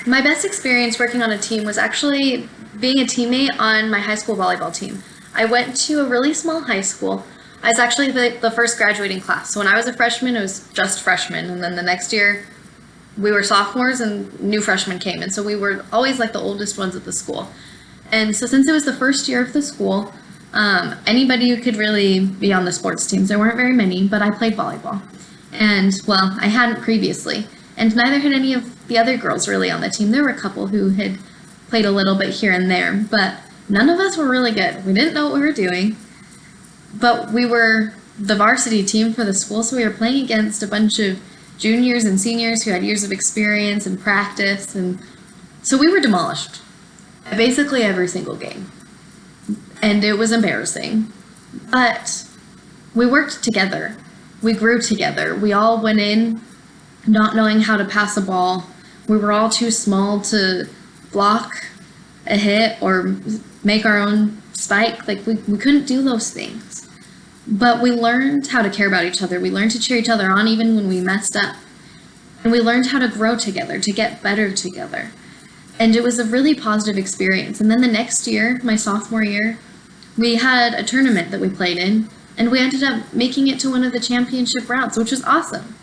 My best experience working on a team was actually being a teammate on my high school volleyball team. I went to a really small high school. I was actually the first graduating class. So when I was a freshman, it was just freshmen. And then the next year, we were sophomores and new freshmen came. And so we were always like the oldest ones at the school. And so since it was the first year of the school, anybody who could really be on the sports teams. There weren't very many, but I played volleyball. And, well, I hadn't previously. And neither had any of the other girls really on the team. There were a couple who had played a little bit here and there, but none of us were really good. We didn't know what we were doing, but we were the varsity team for the school, so we were playing against a bunch of juniors and seniors who had years of experience and practice, and so we were demolished at basically every single game. And it was embarrassing, but we worked together. We grew together. We all went in not knowing how to pass a ball. We were all too small to block a hit or make our own spike. Like we couldn't do those things. But we learned how to care about each other. We learned to cheer each other on even when we messed up. And we learned how to grow together, to get better together. And it was a really positive experience. And then the next year, my sophomore year, we had a tournament that we played in, and we ended up making it to one of the championship rounds, which was awesome.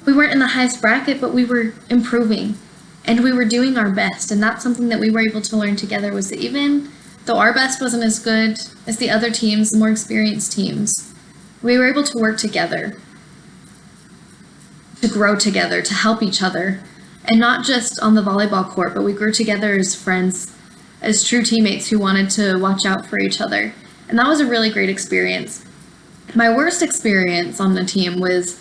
We weren't in the highest bracket, but we were improving, and we were doing our best. And that's something that we were able to learn together, was that even though our best wasn't as good as the other teams, the more experienced teams, we were able to work together, to grow together, to help each other. And not just on the volleyball court, but we grew together as friends, as true teammates who wanted to watch out for each other. And that was a really great experience. My worst experience on the team was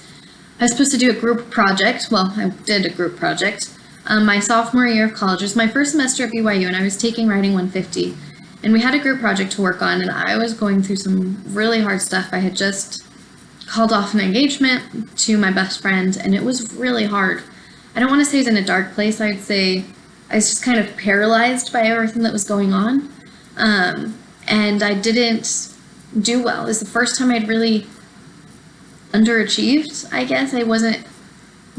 I was supposed to do a group project. Well, I did a group project. My sophomore year of college. It was my first semester at BYU, and I was taking Writing 150. And we had a group project to work on, and I was going through some really hard stuff. I had just called off an engagement to my best friend, and it was really hard. I don't want to say I was in a dark place. I'd say I was just kind of paralyzed by everything that was going on. And I didn't do well. It was the first time I'd really underachieved, I guess. I wasn't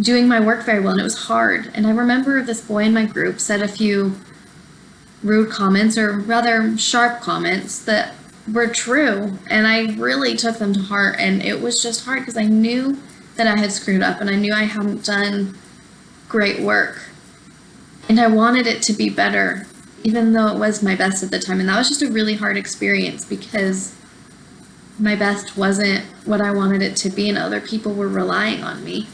doing my work very well, and it was hard. And I remember this boy in my group said a few rude comments, or rather sharp comments, that were true. And I really took them to heart. And it was just hard because I knew that I had screwed up, and I knew I hadn't done great work. And I wanted it to be better, even though it was my best at the time. And that was just a really hard experience because my best wasn't what I wanted it to be, and other people were relying on me.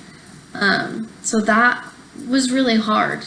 So that was really hard.